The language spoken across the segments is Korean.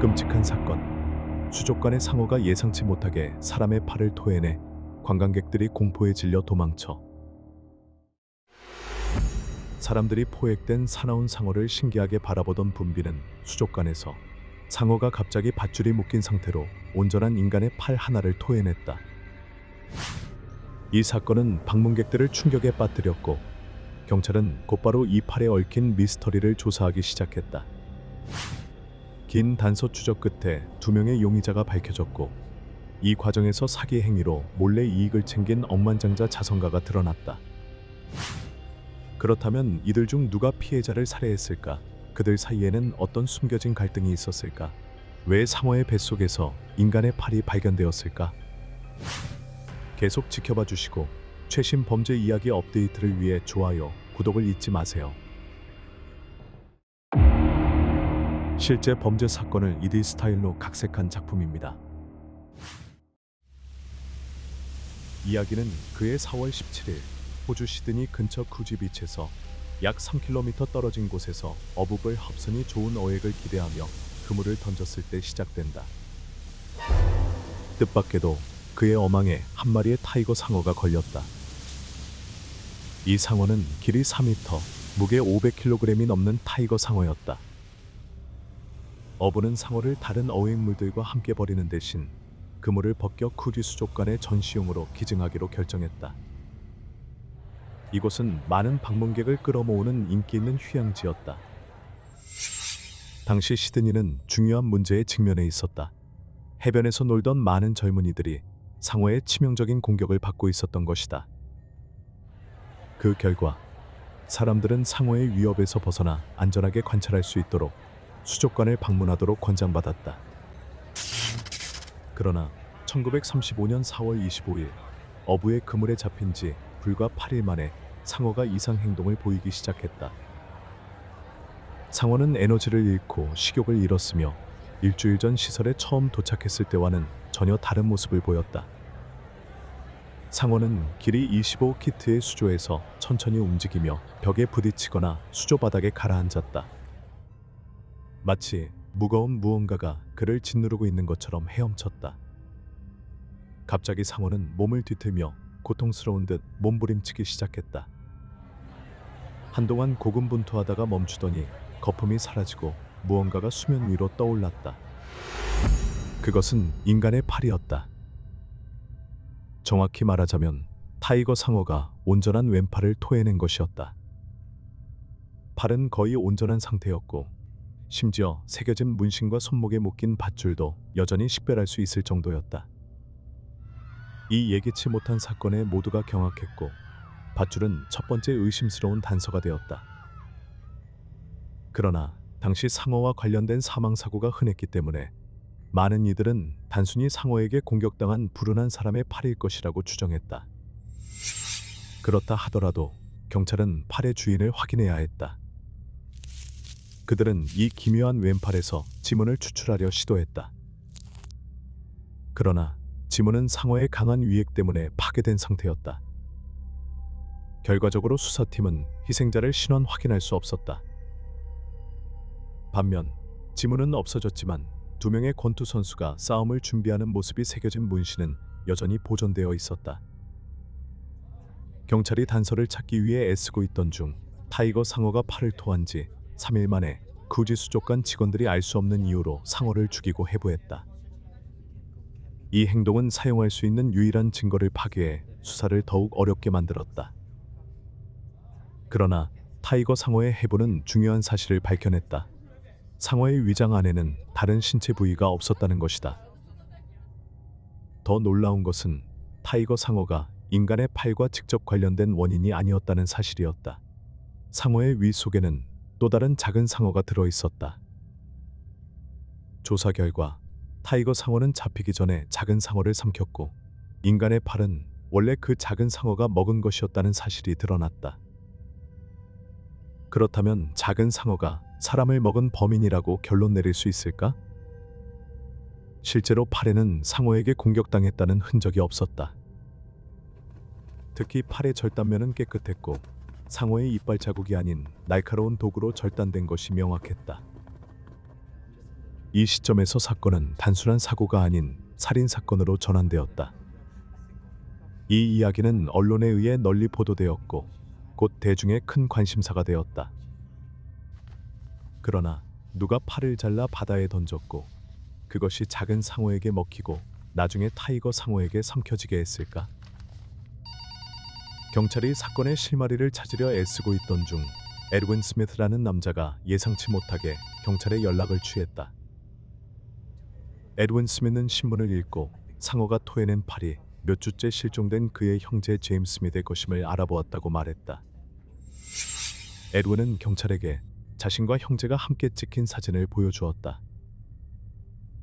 끔찍한 사건. 수족관의 상어가 예상치 못하게 사람의 팔을 토해내 관광객들이 공포에 질려 도망쳐. 사람들이 포획된 사나운 상어를 신기하게 바라보던 분비는 수족관에서 상어가 갑자기 밧줄이 묶인 상태로 온전한 인간의 팔 하나를 토해냈다. 이 사건은 방문객들을 충격에 빠뜨렸고 경찰은 곧바로 이 팔에 얽힌 미스터리를 조사하기 시작했다. 긴 단서 추적 끝에 2명의 용의자가 밝혀졌고 이 과정에서 사기 행위로 몰래 이익을 챙긴 억만장자 자선가가 드러났다. 그렇다면 이들 중 누가 피해자를 살해했을까? 그들 사이에는 어떤 숨겨진 갈등이 있었을까? 왜 상어의 뱃속에서 인간의 팔이 발견되었을까? 계속 지켜봐 주시고 최신 범죄 이야기 업데이트를 위해 좋아요, 구독을 잊지 마세요. 실제 범죄 사건을 2D 스타일로 각색한 작품입니다. 이야기는 그해 4월 17일 호주 시드니 근처 쿠지비치에서 약 3km 떨어진 곳에서 어부벌 합선이 좋은 어획을 기대하며 그물을 던졌을 때 시작된다. 뜻밖에도 그의 어망에 한 마리의 타이거 상어가 걸렸다. 이 상어는 길이 4m, 무게 500kg이 넘는 타이거 상어였다. 어부는 상어를 다른 어획물들과 함께 버리는 대신 그물을 벗겨 쿠지 수족관의 전시용으로 기증하기로 결정했다. 이곳은 많은 방문객을 끌어모으는 인기 있는 휴양지였다. 당시 시드니는 중요한 문제에 직면해 있었다. 해변에서 놀던 많은 젊은이들이 상어의 치명적인 공격을 받고 있었던 것이다. 그 결과 사람들은 상어의 위협에서 벗어나 안전하게 관찰할 수 있도록 수족관을 방문하도록 권장받았다. 그러나 1935년 4월 25일 어부의 그물에 잡힌 지 불과 8일 만에 상어가 이상 행동을 보이기 시작했다. 상어는 에너지를 잃고 식욕을 잃었으며 일주일 전 시설에 처음 도착했을 때와는 전혀 다른 모습을 보였다. 상어는 길이 25피트의 수조에서 천천히 움직이며 벽에 부딪히거나 수조 바닥에 가라앉았다. 마치 무거운 무언가가 그를 짓누르고 있는 것처럼 헤엄쳤다. 갑자기 상어는 몸을 뒤틀며 고통스러운 듯 몸부림치기 시작했다. 한동안 고군분투하다가 멈추더니 거품이 사라지고 무언가가 수면 위로 떠올랐다. 그것은 인간의 팔이었다. 정확히 말하자면 타이거 상어가 온전한 왼팔을 토해낸 것이었다. 팔은 거의 온전한 상태였고 심지어 새겨진 문신과 손목에 묶인 밧줄도 여전히 식별할 수 있을 정도였다. 이 예기치 못한 사건에 모두가 경악했고 밧줄은 첫 번째 의심스러운 단서가 되었다. 그러나 당시 상어와 관련된 사망사고가 흔했기 때문에 많은 이들은 단순히 상어에게 공격당한 불운한 사람의 팔일 것이라고 추정했다. 그렇다 하더라도 경찰은 팔의 주인을 확인해야 했다. 그들은 이 기묘한 왼팔에서 지문을 추출하려 시도했다. 그러나 지문은 상어의 강한 위액 때문에 파괴된 상태였다. 결과적으로 수사팀은 희생자를 신원 확인할 수 없었다. 반면 지문은 없어졌지만 2명의 권투 선수가 싸움을 준비하는 모습이 새겨진 문신은 여전히 보존되어 있었다. 경찰이 단서를 찾기 위해 애쓰고 있던 중 타이거 상어가 팔을 토한 지 3일 만에 쿠지 수족관 직원들이 알 수 없는 이유로 상어를 죽이고 해부했다. 이 행동은 사용할 수 있는 유일한 증거를 파괴해 수사를 더욱 어렵게 만들었다. 그러나 타이거 상어의 해부는 중요한 사실을 밝혀냈다. 상어의 위장 안에는 다른 신체 부위가 없었다는 것이다. 더 놀라운 것은 타이거 상어가 인간의 팔과 직접 관련된 원인이 아니었다는 사실이었다. 상어의 위 속에는 또 다른 작은 상어가 들어있었다. 조사 결과 타이거 상어는 잡히기 전에 작은 상어를 삼켰고 인간의 팔은 원래 그 작은 상어가 먹은 것이었다는 사실이 드러났다. 그렇다면 작은 상어가 사람을 먹은 범인이라고 결론 내릴 수 있을까? 실제로 팔에는 상어에게 공격당했다는 흔적이 없었다. 특히 팔의 절단면은 깨끗했고 상어의 이빨 자국이 아닌 날카로운 도구로 절단된 것이 명확했다. 이 시점에서 사건은 단순한 사고가 아닌 살인 사건으로 전환되었다. 이 이야기는 언론에 의해 널리 보도되었고 곧 대중의 큰 관심사가 되었다. 그러나 누가 팔을 잘라 바다에 던졌고 그것이 작은 상어에게 먹히고 나중에 타이거 상어에게 삼켜지게 했을까? 경찰이 사건의 실마리를 찾으려 애쓰고 있던 중 에드윈 스미스라는 남자가 예상치 못하게 경찰에 연락을 취했다. 에드윈 스미스는 신문을 읽고 상어가 토해낸 팔이 몇 주째 실종된 그의 형제 제임스 스미스의 것임을 알아보았다고 말했다. 에드윈은 경찰에게 자신과 형제가 함께 찍힌 사진을 보여주었다.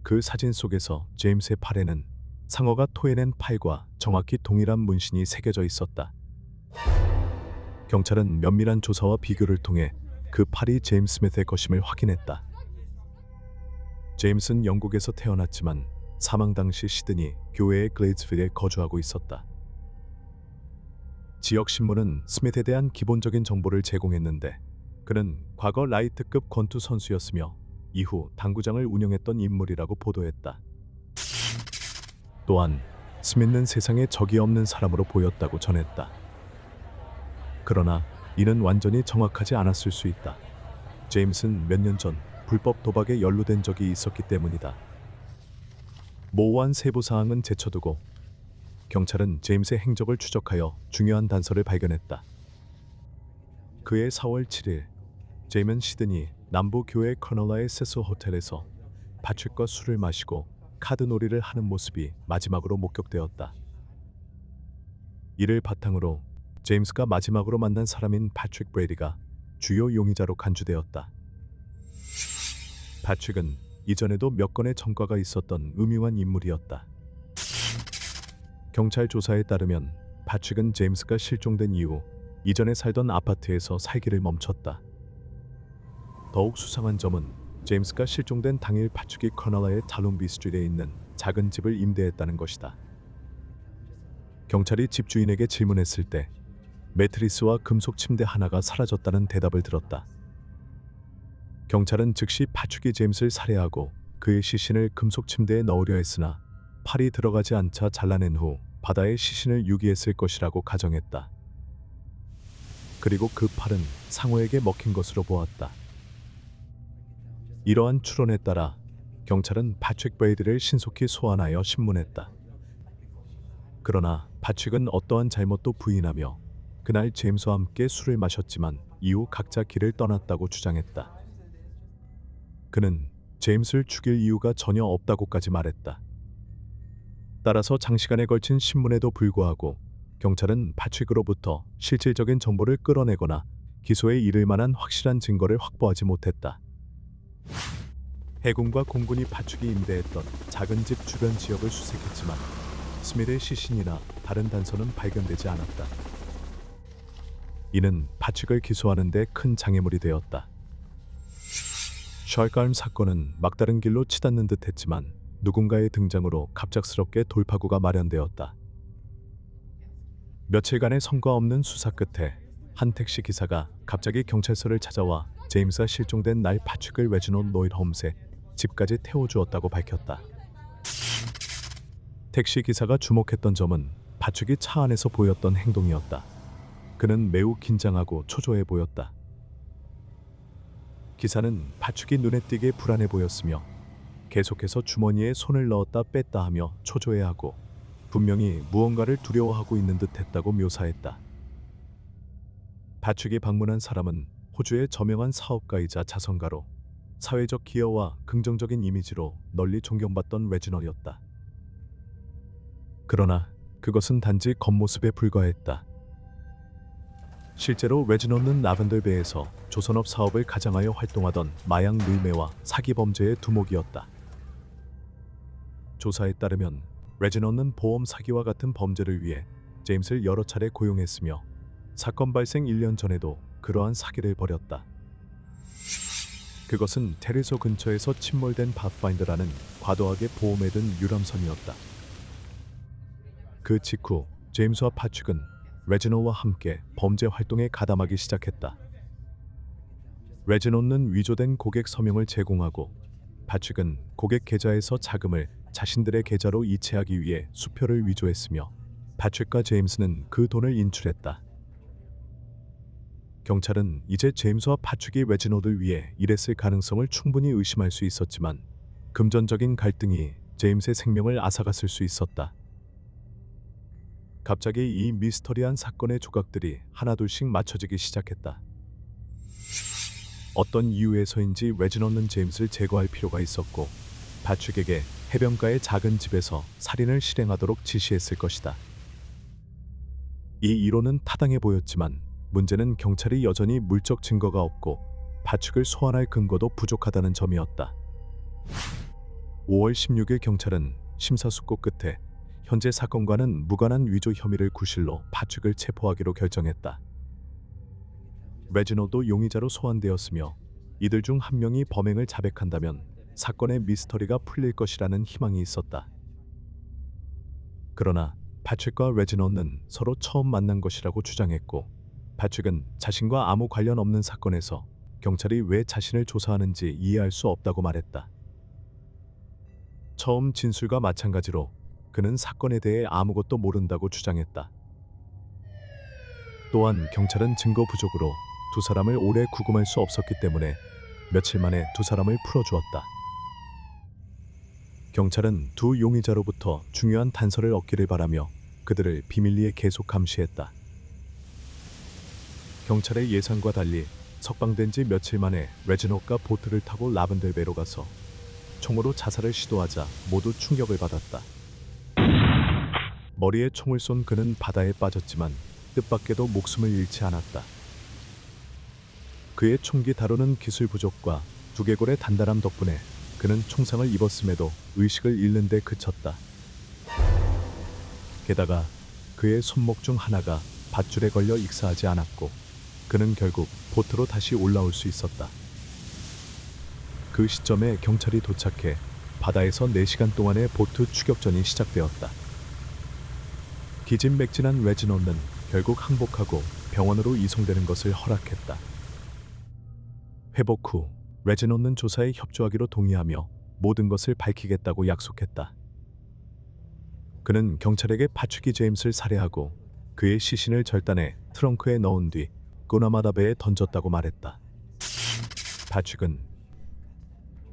그 사진 속에서 제임스의 팔에는 상어가 토해낸 팔과 정확히 동일한 문신이 새겨져 있었다. 경찰은 면밀한 조사와 비교를 통해 그 팔이 제임스 스미스의 것임을 확인했다. 제임스는 영국에서 태어났지만 사망 당시 시드니 교외의 글레이즈필에 거주하고 있었다. 지역 신문은 스미스에 대한 기본적인 정보를 제공했는데 그는 과거 라이트급 권투 선수였으며 이후 당구장을 운영했던 인물이라고 보도했다. 또한 스미스는 세상에 적이 없는 사람으로 보였다고 전했다. 그러나 이는 완전히 정확하지 않았을 수 있다. 제임스는 몇 년 전 불법 도박에 연루된 적이 있었기 때문이다. 모호한 세부 사항은 제쳐두고 경찰은 제임스의 행적을 추적하여 중요한 단서를 발견했다. 그해 4월 7일 제임은 시드니 남부 교회 커널라의 세스 호텔에서 파트릭과 술을 마시고 카드놀이를 하는 모습이 마지막으로 목격되었다. 이를 바탕으로 제임스가 마지막으로 만난 사람인 패트릭 브레이디가 주요 용의자로 간주되었다. 패트릭은 이전에도 몇 건의 전과가 있었던 음흉한 인물이었다. 경찰 조사에 따르면 패트릭은 제임스가 실종된 이후 이전에 살던 아파트에서 살기를 멈췄다. 더욱 수상한 점은 제임스가 실종된 당일 패트릭이 커널라의 탈론비 스트리트에 있는 작은 집을 임대했다는 것이다. 경찰이 집주인에게 질문했을 때 매트리스와 금속 침대 하나가 사라졌다는 대답을 들었다. 경찰은 즉시 패트릭이 제임스를 살해하고 그의 시신을 금속 침대에 넣으려 했으나 팔이 들어가지 않자 잘라낸 후 바다에 시신을 유기했을 것이라고 가정했다. 그리고 그 팔은 상어에게 먹힌 것으로 보았다. 이러한 추론에 따라 경찰은 패트릭 브레이디를 신속히 소환하여 신문했다. 그러나 패트릭은 어떠한 잘못도 부인하며 그날 제임스와 함께 술을 마셨지만 이후 각자 길을 떠났다고 주장했다. 그는 제임스를 죽일 이유가 전혀 없다고까지 말했다. 따라서 장시간에 걸친 신문에도 불구하고 경찰은 패트릭으로부터 실질적인 정보를 끌어내거나 기소에 이를 만한 확실한 증거를 확보하지 못했다. 해군과 공군이 패트릭이 임대했던 작은 집 주변 지역을 수색했지만 스미스의 시신이나 다른 단서는 발견되지 않았다. 이는 패트릭을 기소하는 데 큰 장애물이 되었다. 셜갈m 사건은 막다른 길로 치닫는 듯 했지만 누군가의 등장으로 갑작스럽게 돌파구가 마련되었다. 며칠간의 성과 없는 수사 끝에 한 택시 기사가 갑자기 경찰서를 찾아와 제임스가 실종된 날 패트릭을 레지널드 노일 홈스의 집까지 태워주었다고 밝혔다. 택시 기사가 주목했던 점은 패트릭이 차 안에서 보였던 행동이었다. 그는 매우 긴장하고 초조해 보였다. 기사는 패트릭이 눈에 띄게 불안해 보였으며 계속해서 주머니에 손을 넣었다 뺐다 하며 초조해하고 분명히 무언가를 두려워하고 있는 듯 했다고 묘사했다. 패트릭이 방문한 사람은 호주의 저명한 사업가이자 자선가로 사회적 기여와 긍정적인 이미지로 널리 존경받던 레지널이었다. 그러나 그것은 단지 겉모습에 불과했다. 실제로 레지널은 라벤더베이에서 조선업 사업을 가장하여 활동하던 마약 밀매와 사기 범죄의 두목이었다. 조사에 따르면 레지널은 보험 사기와 같은 범죄를 위해 제임스를 여러 차례 고용했으며 사건 발생 1년 전에도 그러한 사기를 벌였다. 그것은 테리소 근처에서 침몰된 파파인더라는 과도하게 보험에 든 유람선이었다. 그 직후 제임스와 패트릭은 레지널과 함께 범죄 활동에 가담하기 시작했다. 레지널은 위조된 고객 서명을 제공하고 파trick은 고객 계좌에서 자금을 자신들의 계좌로 이체하기 위해 수표를 위조했으며 파트릭과 제임스는 그 돈을 인출했다. 경찰은 이제 제임스와 파트릭이 레지노드를 위해 일했을 가능성을 충분히 의심할 수 있었지만 금전적인 갈등이 제임스의 생명을 앗아갔을 수 있었다. 갑자기 이 미스터리한 사건의 조각들이 하나둘씩 맞춰지기 시작했다. 어떤 이유에서인지 레지노드는 제임스를 제거할 필요가 있었고 파트릭에게 해변가의 작은 집에서 살인을 실행하도록 지시했을 것이다. 이 이론은 타당해 보였지만 문제는 경찰이 여전히 물적 증거가 없고 파트릭을 소환할 근거도 부족하다는 점이었다. 5월 16일 경찰은 심사숙고 끝에 현재 사건과는 무관한 위조 혐의를 구실로 파트릭을 체포하기로 결정했다. 레지노도 용의자로 소환되었으며 이들 중 한 명이 범행을 자백한다면 사건의 미스터리가 풀릴 것이라는 희망이 있었다. 그러나 파트릭과 레지노는 서로 처음 만난 것이라고 주장했고 파트릭은 자신과 아무 관련 없는 사건에서 경찰이 왜 자신을 조사하는지 이해할 수 없다고 말했다. 처음 진술과 마찬가지로 그는 사건에 대해 아무것도 모른다고 주장했다. 또한 경찰은 증거 부족으로 두 사람을 오래 구금할 수 없었기 때문에 며칠 만에 두 사람을 풀어주었다. 경찰은 두 용의자로부터 중요한 단서를 얻기를 바라며 그들을 비밀리에 계속 감시했다. 경찰의 예상과 달리 석방된 지 며칠 만에 레지노가 보트를 타고 라벤델베로 가서 총으로 자살을 시도하자 모두 충격을 받았다. 머리에 총을 쏜 그는 바다에 빠졌지만 뜻밖에도 목숨을 잃지 않았다. 그의 총기 다루는 기술 부족과 두개골의 단단함 덕분에 그는 총상을 입었음에도 의식을 잃는 데 그쳤다. 게다가 그의 손목 중 하나가 밧줄에 걸려 익사하지 않았고 그는 결국 보트로 다시 올라올 수 있었다. 그 시점에 경찰이 도착해 바다에서 4시간 동안의 보트 추격전이 시작되었다. 기진맥진한 레지노는 결국 항복하고 병원으로 이송되는 것을 허락했다. 회복 후 레지노는 조사에 협조하기로 동의하며 모든 것을 밝히겠다고 약속했다. 그는 경찰에게 파트릭이 제임스를 살해하고 그의 시신을 절단해 트렁크에 넣은 뒤 꼬나마다배에 던졌다고 말했다. 파트릭은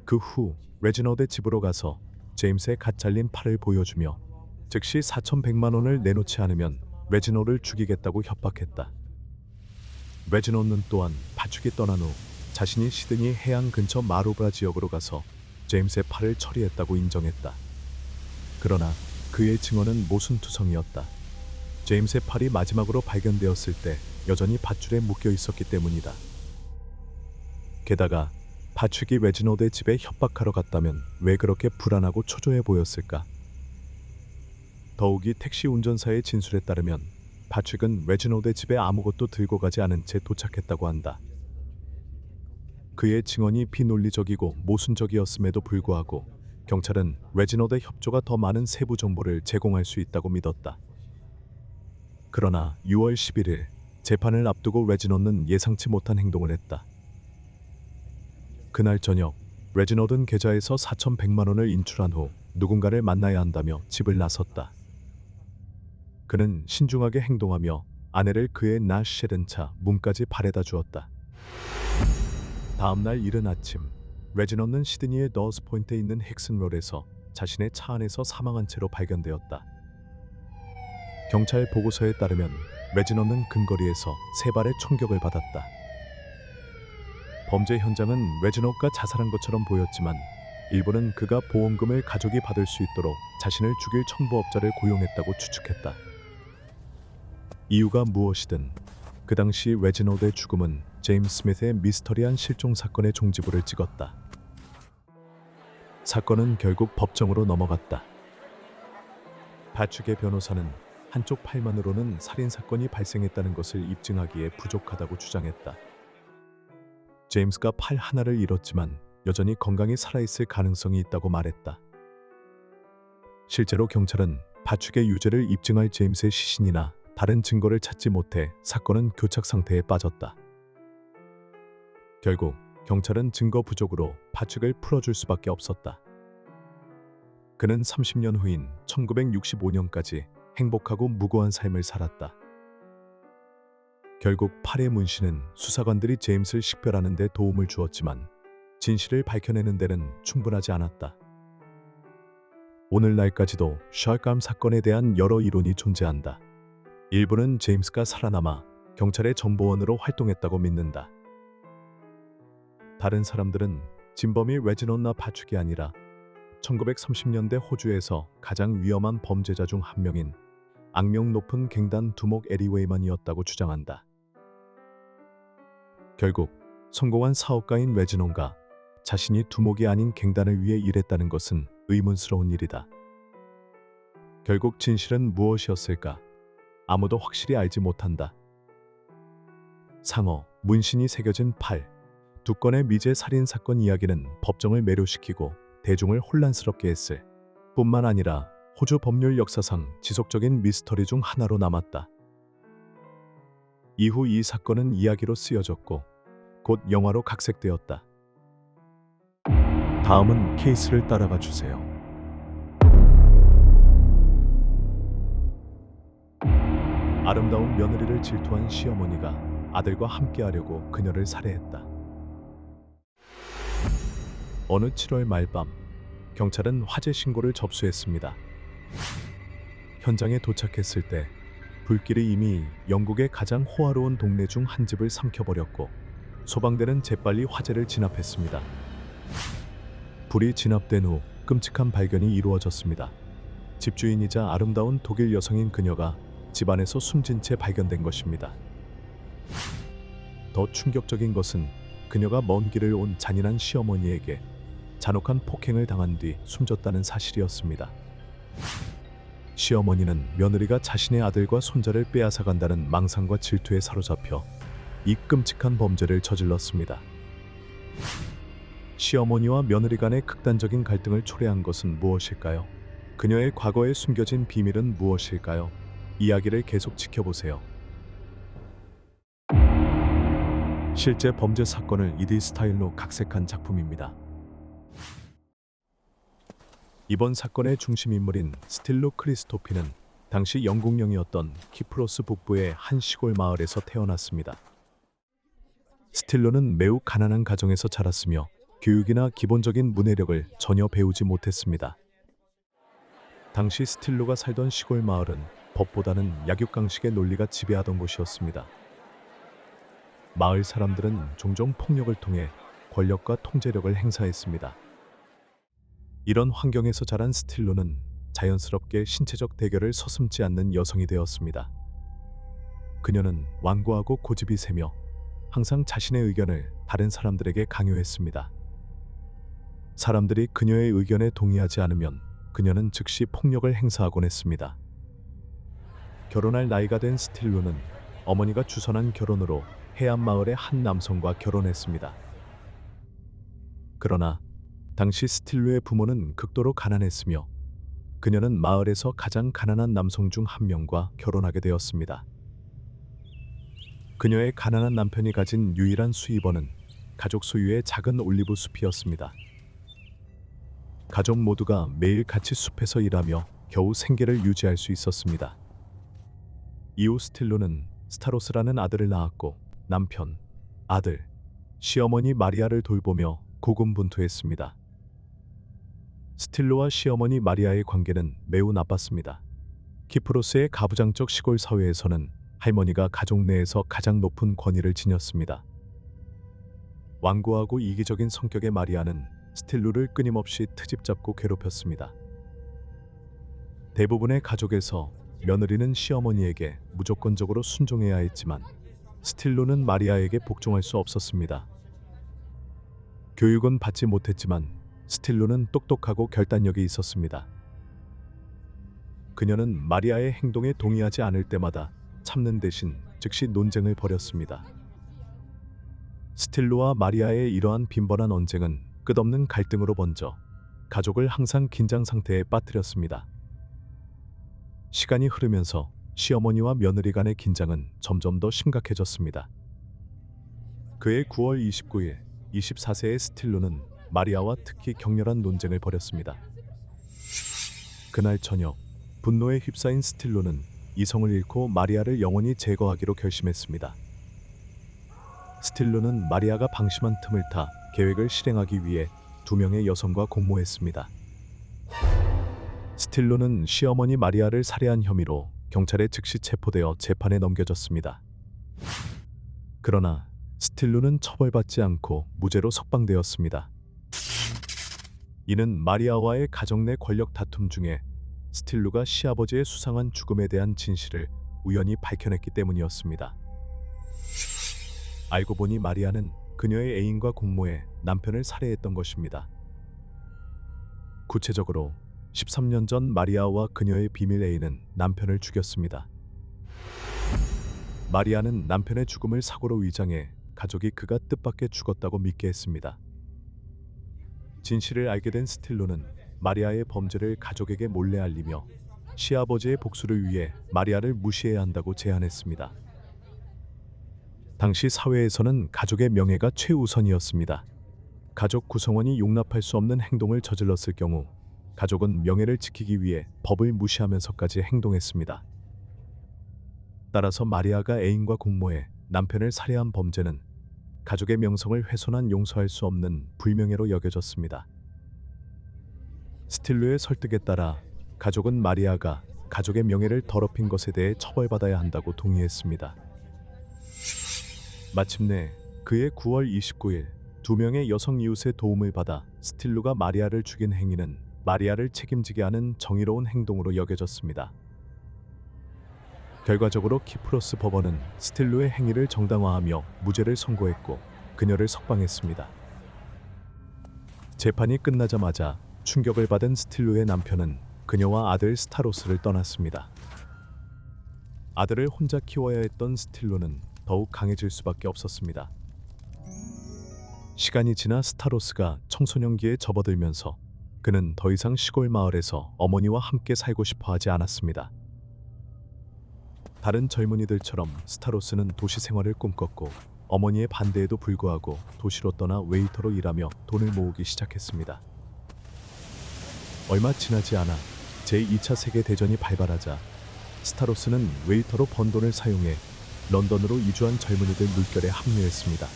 그 후 레지노드의 집으로 가서 제임스의 갓 잘린 팔을 보여주며 즉시 4,100만 원을 내놓지 않으면 레지노드를 죽이겠다고 협박했다. 레지노드는 또한 파트릭이 떠난 후 자신이 시드니 해안 근처 마루브라 지역으로 가서 제임스의 팔을 처리했다고 인정했다. 그러나 그의 증언은 모순투성이었다. 제임스의 팔이 마지막으로 발견되었을 때 여전히 밧줄에 묶여 있었기 때문이다. 게다가 파트릭이 레지노드의 집에 협박하러 갔다면 왜 그렇게 불안하고 초조해 보였을까? 더욱이 택시 운전사의 진술에 따르면 파트릭은 레지노드의 집에 아무것도 들고 가지 않은 채 도착했다고 한다. 그의 증언이 비논리적이고 모순적이었음에도 불구하고 경찰은 레지노드의 협조가 더 많은 세부 정보를 제공할 수 있다고 믿었다. 그러나 6월 11일 재판을 앞두고 레지노드는 예상치 못한 행동을 했다. 그날 저녁 레지노드는 계좌에서 4,100만 원을 인출한 후 누군가를 만나야 한다며 집을 나섰다. 그는 신중하게 행동하며 아내를 그의 낫쉘은 차 문까지 바래다 주었다. 다음날 이른 아침 레지노드는 시드니의 너스 포인트에 있는 헥슨롤에서 자신의 차 안에서 사망한 채로 발견되었다. 경찰 보고서에 따르면 레지노드는 근거리에서 3발의 총격을 받았다. 범죄 현장은 레지노드가 자살한 것처럼 보였지만 일부는 그가 보험금을 가족이 받을 수 있도록 자신을 죽일 청부업자를 고용했다고 추측했다. 이유가 무엇이든 그 당시 레지노드의 죽음은 제임스 스미스의 미스터리한 실종 사건의 종지부를 찍었다. 사건은 결국 법정으로 넘어갔다. 파트릭의 변호사는 한쪽 팔만으로는 살인사건이 발생했다는 것을 입증하기에 부족하다고 주장했다. 제임스가 팔 하나를 잃었지만 여전히 건강히 살아있을 가능성이 있다고 말했다. 실제로 경찰은 파트릭의 유죄를 입증할 제임스의 시신이나 다른 증거를 찾지 못해 사건은 교착 상태에 빠졌다. 결국 경찰은 증거 부족으로 파측을 풀어줄 수밖에 없었다. 그는 30년 후인 1965년까지 행복하고 무고한 삶을 살았다. 결국 팔의 문신은 수사관들이 제임스를 식별하는 데 도움을 주었지만 진실을 밝혀내는 데는 충분하지 않았다. 오늘날까지도 셜감 사건에 대한 여러 이론이 존재한다. 일부는 제임스가 살아남아 경찰의 정보원으로 활동했다고 믿는다. 다른 사람들은 진범이 레지넌나 파축이 아니라 1930년대 호주에서 가장 위험한 범죄자 중 한 명인 악명 높은 갱단 두목 에리 웨이만이었다고 주장한다. 결국 성공한 사업가인 레지넌가 자신이 두목이 아닌 갱단을 위해 일했다는 것은 의문스러운 일이다. 결국 진실은 무엇이었을까? 아무도 확실히 알지 못한다. 상어, 문신이 새겨진 팔, 두 건의 미제 살인 사건 이야기는 법정을 매료시키고 대중을 혼란스럽게 했을 뿐만 아니라 호주 법률 역사상 지속적인 미스터리 중 하나로 남았다. 이후 이 사건은 이야기로 쓰여졌고 곧 영화로 각색되었다. 다음은 케이스를 따라가 주세요. 아름다운 며느리를 질투한 시어머니가 아들과 함께하려고 그녀를 살해했다. 어느 7월 말밤, 경찰은 화재 신고를 접수했습니다. 현장에 도착했을 때 불길이 이미 영국의 가장 호화로운 동네 중 한 집을 삼켜버렸고 소방대는 재빨리 화재를 진압했습니다. 불이 진압된 후 끔찍한 발견이 이루어졌습니다. 집주인이자 아름다운 독일 여성인 그녀가 집안에서 숨진 채 발견된 것입니다. 더 충격적인 것은 그녀가 먼 길을 온 잔인한 시어머니에게 잔혹한 폭행을 당한 뒤 숨졌다는 사실이었습니다. 시어머니는 며느리가 자신의 아들과 손자를 빼앗아간다는 망상과 질투에 사로잡혀 이 끔찍한 범죄를 저질렀습니다. 시어머니와 며느리 간의 극단적인 갈등을 초래한 것은 무엇일까요? 그녀의 과거에 숨겨진 비밀은 무엇일까요? 이야기를 계속 지켜보세요. 실제 범죄 사건을 2D 스타일로 각색한 작품입니다. 이번 사건의 중심 인물인 스틸로 크리스토피는 당시 영국령이었던 키프로스 북부의 한 시골 마을에서 태어났습니다. 스틸로는 매우 가난한 가정에서 자랐으며 교육이나 기본적인 문해력을 전혀 배우지 못했습니다. 당시 스틸로가 살던 시골 마을은 법보다는 약육강식의 논리가 지배하던 곳이었습니다. 마을 사람들은 종종 폭력을 통해 권력과 통제력을 행사했습니다. 이런 환경에서 자란 스틸로는 자연스럽게 신체적 대결을 서슴지 않는 여성이 되었습니다. 그녀는 완고하고 고집이 세며 항상 자신의 의견을 다른 사람들에게 강요했습니다. 사람들이 그녀의 의견에 동의하지 않으면 그녀는 즉시 폭력을 행사하곤 했습니다. 결혼할 나이가 된 스틸로는 어머니가 주선한 결혼으로 해안 마을의 한 남성과 결혼했습니다. 그러나 당시 스틸로의 부모는 극도로 가난했으며 그녀는 마을에서 가장 가난한 남성 중 한 명과 결혼하게 되었습니다. 그녀의 가난한 남편이 가진 유일한 수입원은 가족 소유의 작은 올리브 숲이었습니다. 가족 모두가 매일 같이 숲에서 일하며 겨우 생계를 유지할 수 있었습니다. 이후 스틸로는 스타로스라는 아들을 낳았고 남편, 아들, 시어머니 마리아를 돌보며 고군분투했습니다. 스틸로와 시어머니 마리아의 관계는 매우 나빴습니다. 키프로스의 가부장적 시골 사회에서는 할머니가 가족 내에서 가장 높은 권위를 지녔습니다. 완고하고 이기적인 성격의 마리아는 스틸로를 끊임없이 트집잡고 괴롭혔습니다. 대부분의 가족에서 며느리는 시어머니에게 무조건적으로 순종해야 했지만 스틸로는 마리아에게 복종할 수 없었습니다. 교육은 받지 못했지만 스틸로는 똑똑하고 결단력이 있었습니다. 그녀는 마리아의 행동에 동의하지 않을 때마다 참는 대신 즉시 논쟁을 벌였습니다. 스틸로와 마리아의 이러한 빈번한 언쟁은 끝없는 갈등으로 번져 가족을 항상 긴장 상태에 빠뜨렸습니다. 시간이 흐르면서 시어머니와 며느리 간의 긴장은 점점 더 심각해졌습니다. 그해 9월 29일 24세의 스틸로는 마리아와 특히 격렬한 논쟁을 벌였습니다. 그날 저녁, 분노에 휩싸인 스틸로는 이성을 잃고 마리아를 영원히 제거하기로 결심했습니다. 스틸로는 마리아가 방심한 틈을 타 계획을 실행하기 위해 2명의 여성과 공모했습니다. 스틸로는 시어머니 마리아를 살해한 혐의로 경찰에 즉시 체포되어 재판에 넘겨졌습니다. 그러나 스틸로는 처벌받지 않고 무죄로 석방되었습니다. 이는 마리아와의 가정 내 권력 다툼 중에 스틸로가 시아버지의 수상한 죽음에 대한 진실을 우연히 밝혀냈기 때문이었습니다. 알고 보니 마리아는 그녀의 애인과 공모해 남편을 살해했던 것입니다. 구체적으로 13년 전 마리아와 그녀의 비밀 애인은 남편을 죽였습니다. 마리아는 남편의 죽음을 사고로 위장해 가족이 그가 뜻밖의 죽었다고 믿게 했습니다. 진실을 알게 된 스틸로는 마리아의 범죄를 가족에게 몰래 알리며 시아버지의 복수를 위해 마리아를 무시해야 한다고 제안했습니다. 당시 사회에서는 가족의 명예가 최우선이었습니다. 가족 구성원이 용납할 수 없는 행동을 저질렀을 경우 가족은 명예를 지키기 위해 법을 무시하면서까지 행동했습니다. 따라서 마리아가 애인과 공모해 남편을 살해한 범죄는 가족의 명성을 훼손한 용서할 수 없는 불명예로 여겨졌습니다. 스틸로의 설득에 따라 가족은 마리아가 가족의 명예를 더럽힌 것에 대해 처벌받아야 한다고 동의했습니다. 마침내 그해 9월 29일 2명의 여성 이웃의 도움을 받아 스틸로가 마리아를 죽인 행위는 마리아를 책임지게 하는 정의로운 행동으로 여겨졌습니다. 결과적으로 키프로스 법원은 스틸로의 행위를 정당화하며 무죄를 선고했고 그녀를 석방했습니다. 재판이 끝나자마자 충격을 받은 스틸로의 남편은 그녀와 아들 스타로스를 떠났습니다. 아들을 혼자 키워야 했던 스틸로는 더욱 강해질 수밖에 없었습니다. 시간이 지나 스타로스가 청소년기에 접어들면서 그는 더 이상 시골 마을에서 어머니와 함께 살고 싶어 하지 않았습니다. 다른 젊은이들처럼 스타로스는 도시 생활을 꿈꿨고 어머니의 반대에도 불구하고 도시로 떠나 웨이터로 일하며 돈을 모으기 시작했습니다. 얼마 지나지 않아 제2차 세계대전이 발발하자 스타로스는 웨이터로 번 돈을 사용해 런던으로 이주한 젊은이들 물결에 합류했습니다.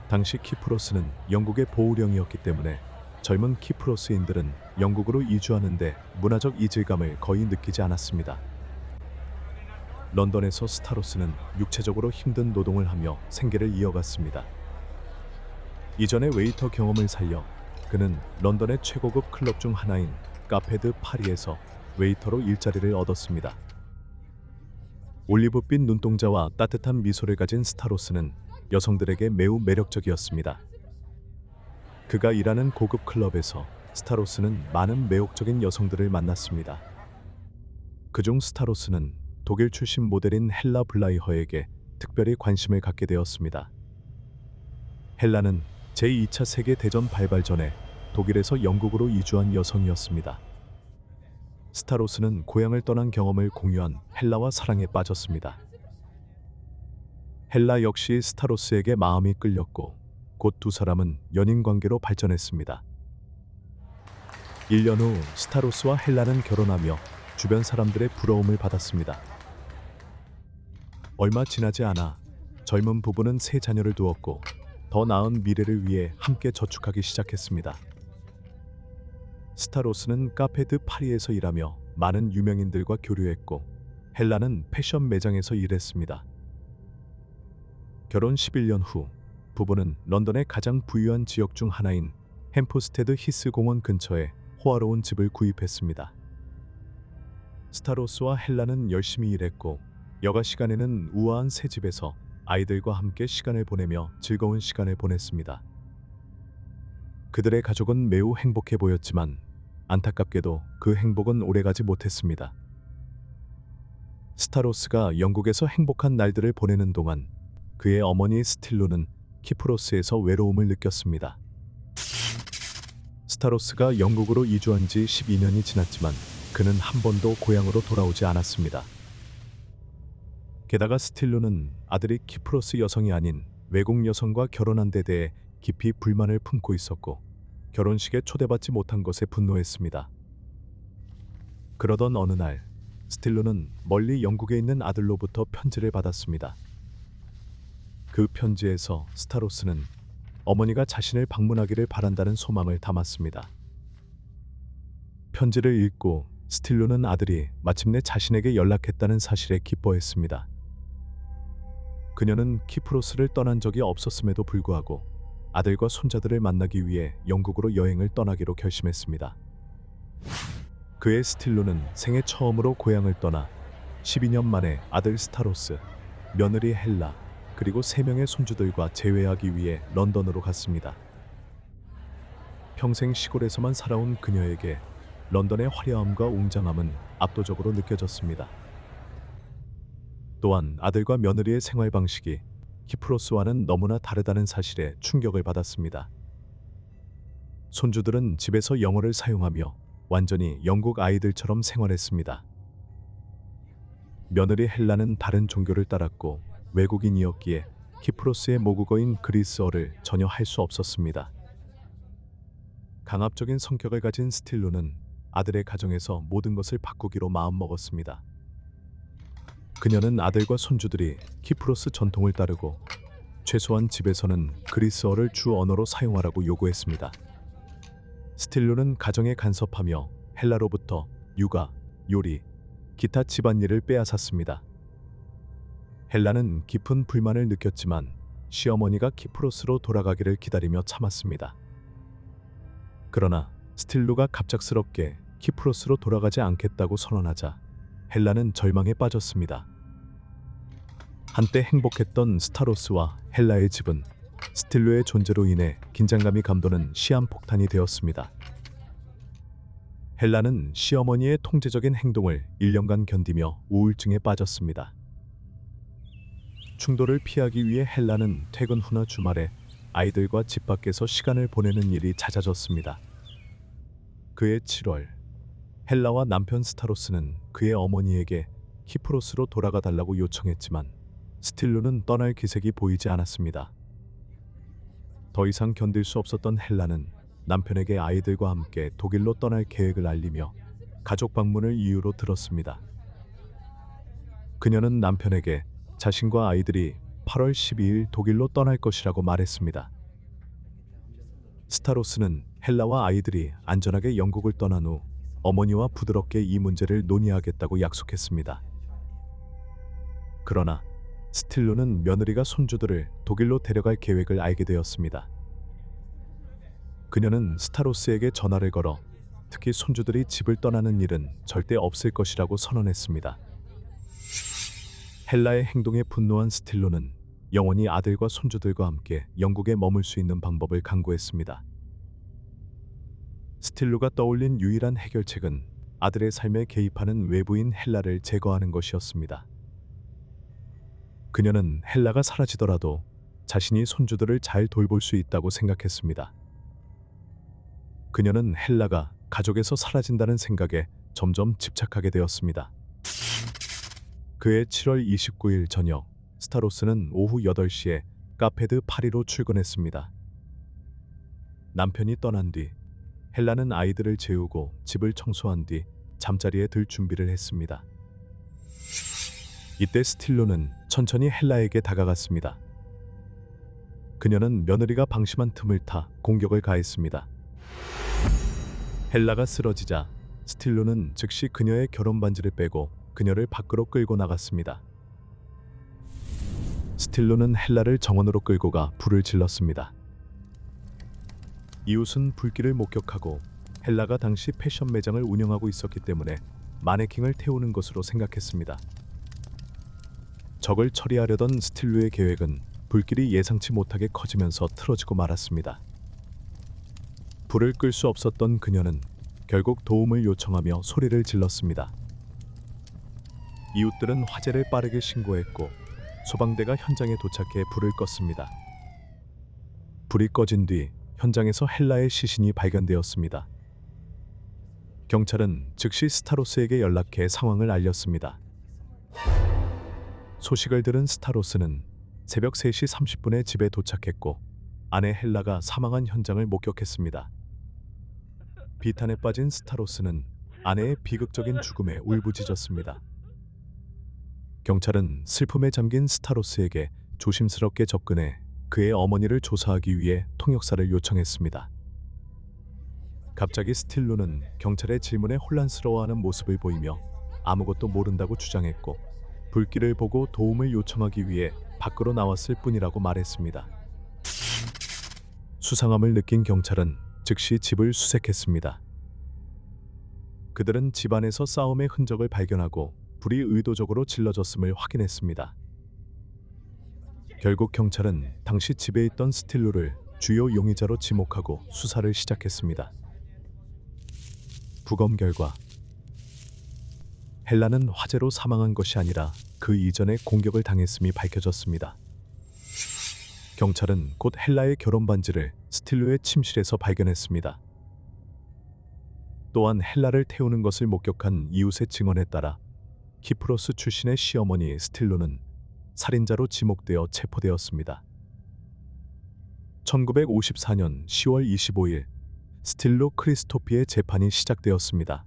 당시 키프로스는 영국의 보호령이었기 때문에 젊은 키프로스인들은 영국으로 이주하는데 문화적 이질감을 거의 느끼지 않았습니다. 런던에서 스타로스는 육체적으로 힘든 노동을 하며 생계를 이어갔습니다. 이전의 웨이터 경험을 살려 그는 런던의 최고급 클럽 중 하나인 카페 드 파리에서 웨이터로 일자리를 얻었습니다. 올리브빛 눈동자와 따뜻한 미소를 가진 스타로스는 여성들에게 매우 매력적이었습니다. 그가 일하는 고급 클럽에서 스타로스는 많은 매혹적인 여성들을 만났습니다. 그중 스타로스는 독일 출신 모델인 헬라 블라이허에게 특별히 관심을 갖게 되었습니다. 헬라는 제2차 세계대전 발발 전에 독일에서 영국으로 이주한 여성이었습니다. 스타로스는 고향을 떠난 경험을 공유한 헬라와 사랑에 빠졌습니다. 헬라 역시 스타로스에게 마음이 끌렸고 곧 두 사람은 연인 관계로 발전했습니다. 1년 후 스타로스와 헬라는 결혼하며 주변 사람들의 부러움을 받았습니다. 얼마 지나지 않아 젊은 부부는 세 자녀를 두었고 더 나은 미래를 위해 함께 저축하기 시작했습니다. 스타로스는 카페 드 파리에서 일하며 많은 유명인들과 교류했고 헬라는 패션 매장에서 일했습니다. 결혼 11년 후 부부는 런던의 가장 부유한 지역 중 하나인 햄프스테드 히스 공원 근처에 호화로운 집을 구입했습니다. 스타로스와 헬라는 열심히 일했고 여가 시간에는 우아한 새 집에서 아이들과 함께 시간을 보내며 즐거운 시간을 보냈습니다. 그들의 가족은 매우 행복해 보였지만 안타깝게도 그 행복은 오래가지 못했습니다. 스타로스가 영국에서 행복한 날들을 보내는 동안 그의 어머니 스틸로는 키프로스에서 외로움을 느꼈습니다. 스타로스가 영국으로 이주한 지 12년이 지났지만 그는 한 번도 고향으로 돌아오지 않았습니다. 게다가 스틸로는 아들이 키프로스 여성이 아닌 외국 여성과 결혼한 데 대해 깊이 불만을 품고 있었고 결혼식에 초대받지 못한 것에 분노했습니다. 그러던 어느 날 스틸로는 멀리 영국에 있는 아들로부터 편지를 받았습니다. 그 편지에서 스타로스는 어머니가 자신을 방문하기를 바란다는 소망을 담았습니다. 편지를 읽고 스틸로는 아들이 마침내 자신에게 연락했다는 사실에 기뻐했습니다. 그녀는 키프로스를 떠난 적이 없었음에도 불구하고 아들과 손자들을 만나기 위해 영국으로 여행을 떠나기로 결심했습니다. 그의 스틸로는 생애 처음으로 고향을 떠나 12년 만에 아들 스타로스, 며느리 헬라, 그리고 3명의 손주들과 재회하기 위해 런던으로 갔습니다. 평생 시골에서만 살아온 그녀에게 런던의 화려함과 웅장함은 압도적으로 느껴졌습니다. 또한 아들과 며느리의 생활 방식이 키프로스와는 너무나 다르다는 사실에 충격을 받았습니다. 손주들은 집에서 영어를 사용하며 완전히 영국 아이들처럼 생활했습니다. 며느리 헬라는 다른 종교를 따랐고 외국인이었기에 키프로스의 모국어인 그리스어를 전혀 할 수 없었습니다. 강압적인 성격을 가진 스틸로는 아들의 가정에서 모든 것을 바꾸기로 마음먹었습니다. 그녀는 아들과 손주들이 키프로스 전통을 따르고 최소한 집에서는 그리스어를 주 언어로 사용하라고 요구했습니다. 스틸로는 가정에 간섭하며 헬라로부터 육아, 요리, 기타 집안일을 빼앗았습니다. 헬라는 깊은 불만을 느꼈지만 시어머니가 키프로스로 돌아가기를 기다리며 참았습니다. 그러나 스틸로가 갑작스럽게 키프로스로 돌아가지 않겠다고 선언하자 헬라는 절망에 빠졌습니다. 한때 행복했던 스타로스와 헬라의 집은 스틸로의 존재로 인해 긴장감이 감도는 시한폭탄이 되었습니다. 헬라는 시어머니의 통제적인 행동을 1년간 견디며 우울증에 빠졌습니다. 충돌을 피하기 위해 헬라는 퇴근 후나 주말에 아이들과 집 밖에서 시간을 보내는 일이 잦아졌습니다. 그해 7월, 헬라와 남편 스타로스는 그의 어머니에게 키프로스로 돌아가 달라고 요청했지만 스틸로는 떠날 기색이 보이지 않았습니다. 더 이상 견딜 수 없었던 헬라는 남편에게 아이들과 함께 독일로 떠날 계획을 알리며 가족 방문을 이유로 들었습니다. 그녀는 남편에게 자신과 아이들이 8월 12일 독일로 떠날 것이라고 말했습니다. 스타로스는 헬라와 아이들이 안전하게 영국을 떠난 후 어머니와 부드럽게 이 문제를 논의하겠다고 약속했습니다. 그러나 스틸로는 며느리가 손주들을 독일로 데려갈 계획을 알게 되었습니다. 그녀는 스타로스에게 전화를 걸어 특히 손주들이 집을 떠나는 일은 절대 없을 것이라고 선언했습니다. 헬라의 행동에 분노한 스틸로는 영원히 아들과 손주들과 함께 영국에 머물 수 있는 방법을 강구했습니다. 스틸로가 떠올린 유일한 해결책은 아들의 삶에 개입하는 외부인 헬라를 제거하는 것이었습니다. 그녀는 헬라가 사라지더라도 자신이 손주들을 잘 돌볼 수 있다고 생각했습니다. 그녀는 헬라가 가족에서 사라진다는 생각에 점점 집착하게 되었습니다. 그해 7월 29일 저녁, 스타로스는 오후 8시에 카페드 파리로 출근했습니다. 남편이 떠난 뒤 헬라는 아이들을 재우고 집을 청소한 뒤 잠자리에 들 준비를 했습니다. 이때 스틸로는 천천히 헬라에게 다가갔습니다. 그녀는 며느리가 방심한 틈을 타 공격을 가했습니다. 헬라가 쓰러지자 스틸로는 즉시 그녀의 결혼 반지를 빼고 그녀를 밖으로 끌고 나갔습니다. 스틸로는 헬라를 정원으로 끌고 가 불을 질렀습니다. 이웃은 불길을 목격하고 헬라가 당시 패션 매장을 운영하고 있었기 때문에 마네킹을 태우는 것으로 생각했습니다. 적을 처리하려던 스틸로의 계획은 불길이 예상치 못하게 커지면서 틀어지고 말았습니다. 불을 끌 수 없었던 그녀는 결국 도움을 요청하며 소리를 질렀습니다. 이웃들은 화재를 빠르게 신고했고 소방대가 현장에 도착해 불을 껐습니다. 불이 꺼진 뒤 현장에서 헬라의 시신이 발견되었습니다. 경찰은 즉시 스타로스에게 연락해 상황을 알렸습니다. 소식을 들은 스타로스는 새벽 3시 30분에 집에 도착했고 아내 헬라가 사망한 현장을 목격했습니다. 비탄에 빠진 스타로스는 아내의 비극적인 죽음에 울부짖었습니다. 경찰은 슬픔에 잠긴 스타로스에게 조심스럽게 접근해 그의 어머니를 조사하기 위해 통역사를 요청했습니다. 갑자기 스틸로는 경찰의 질문에 혼란스러워하는 모습을 보이며 아무것도 모른다고 주장했고 불길을 보고 도움을 요청하기 위해 밖으로 나왔을 뿐이라고 말했습니다. 수상함을 느낀 경찰은 즉시 집을 수색했습니다. 그들은 집안에서 싸움의 흔적을 발견하고 불이 의도적으로 질러졌음을 확인했습니다. 결국 경찰은 당시 집에 있던 스틸로를 주요 용의자로 지목하고 수사를 시작했습니다. 부검 결과 헬라는 화재로 사망한 것이 아니라 그 이전에 공격을 당했음이 밝혀졌습니다. 경찰은 곧 헬라의 결혼 반지를 스틸로의 침실에서 발견했습니다. 또한 헬라를 태우는 것을 목격한 이웃의 증언에 따라 키프로스 출신의 시어머니 스틸로는 살인자로 지목되어 체포되었습니다. 1954년 10월 25일 스틸로 크리스토피의 재판이 시작되었습니다.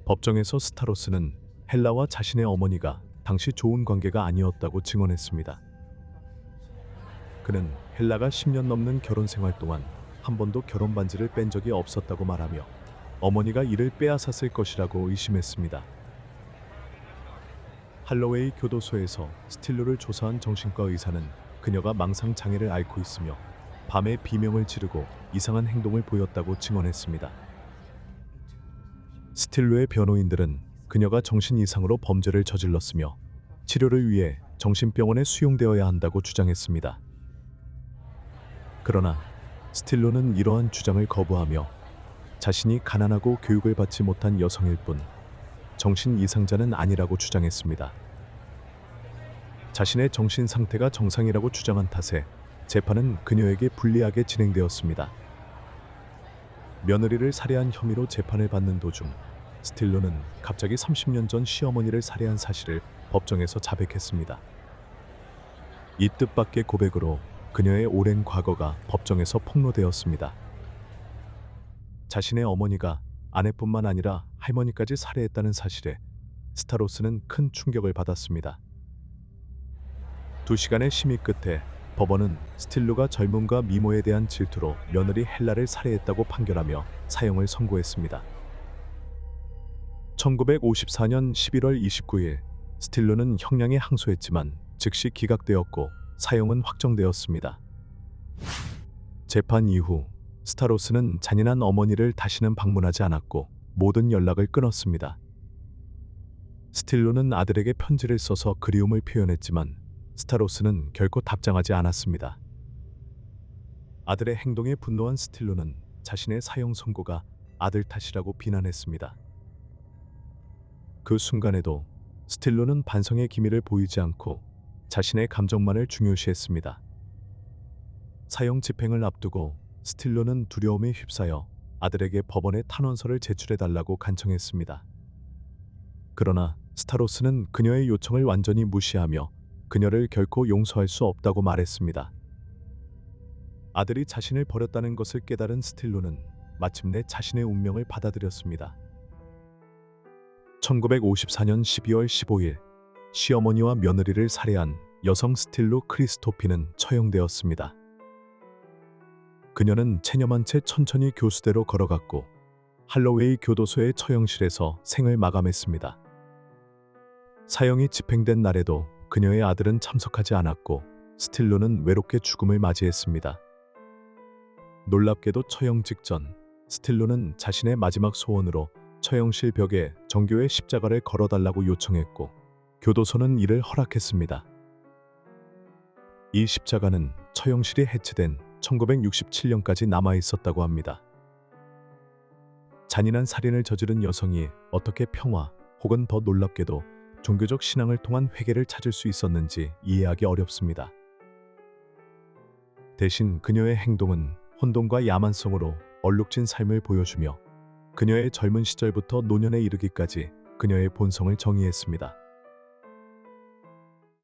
법정에서 스타로스는 헬라와 자신의 어머니가 당시 좋은 관계가 아니었다고 증언했습니다. 그는 헬라가 10년 넘는 결혼 생활 동안 한 번도 결혼 반지를 뺀 적이 없었다고 말하며 어머니가 이를 빼앗았을 것이라고 의심했습니다. 할로웨이 교도소에서 스틸로를 조사한 정신과 의사는 그녀가 망상 장애를 앓고 있으며 밤에 비명을 지르고 이상한 행동을 보였다고 증언했습니다. 스틸로의 변호인들은 그녀가 정신 이상으로 범죄를 저질렀으며 치료를 위해 정신병원에 수용되어야 한다고 주장했습니다. 그러나 스틸로는 이러한 주장을 거부하며 자신이 가난하고 교육을 받지 못한 여성일 뿐 정신 이상자는 아니라고 주장했습니다. 자신의 정신 상태가 정상이라고 주장한 탓에 재판은 그녀에게 불리하게 진행되었습니다. 며느리를 살해한 혐의로 재판을 받는 도중 스틸로는 갑자기 30년 전 시어머니를 살해한 사실을 법정에서 자백했습니다. 이 뜻밖의 고백으로 그녀의 오랜 과거가 법정에서 폭로되었습니다. 자신의 어머니가 아내뿐만 아니라 할머니까지 살해했다는 사실에 스타로스는 큰 충격을 받았습니다. 2시간의 심의 끝에 법원은 스틸로가 젊음과 미모에 대한 질투로 며느리 헬라를 살해했다고 판결하며 사형을 선고했습니다. 1954년 11월 29일 스틸로는 형량에 항소했지만 즉시 기각되었고 사형은 확정되었습니다. 재판 이후 스타로스는 잔인한 어머니를 다시는 방문하지 않았고 모든 연락을 끊었습니다. 스틸로는 아들에게 편지를 써서 그리움을 표현했지만 스타로스는 결코 답장하지 않았습니다. 아들의 행동에 분노한 스틸로는 자신의 사형 선고가 아들 탓이라고 비난했습니다. 그 순간에도 스틸로는 반성의 기미를 보이지 않고 자신의 감정만을 중요시했습니다. 사형 집행을 앞두고 스틸로는 두려움에 휩싸여 아들에게 법원에 탄원서를 제출해달라고 간청했습니다. 그러나 스타로스는 그녀의 요청을 완전히 무시하며 그녀를 결코 용서할 수 없다고 말했습니다. 아들이 자신을 버렸다는 것을 깨달은 스틸로는 마침내 자신의 운명을 받아들였습니다. 1954년 12월 15일 시어머니와 며느리를 살해한 여성 스틸로 크리스토피는 처형되었습니다. 그녀는 체념한 채 천천히 교수대로 걸어갔고 할로웨이 교도소의 처형실에서 생을 마감했습니다. 사형이 집행된 날에도 그녀의 아들은 참석하지 않았고 스틸로는 외롭게 죽음을 맞이했습니다. 놀랍게도 처형 직전 스틸로는 자신의 마지막 소원으로 처형실 벽에 정교의 십자가를 걸어달라고 요청했고 교도소는 이를 허락했습니다. 이 십자가는 처형실이 해체된 1967년까지 남아 있었다고 합니다. 잔인한 살인을 저지른 여성이 어떻게 평화 혹은 더 놀랍게도 종교적 신앙을 통한 회개를 찾을 수 있었는지 이해하기 어렵습니다. 대신 그녀의 행동은 혼돈과 야만성으로 얼룩진 삶을 보여주며 그녀의 젊은 시절부터 노년에 이르기까지 그녀의 본성을 정의했습니다.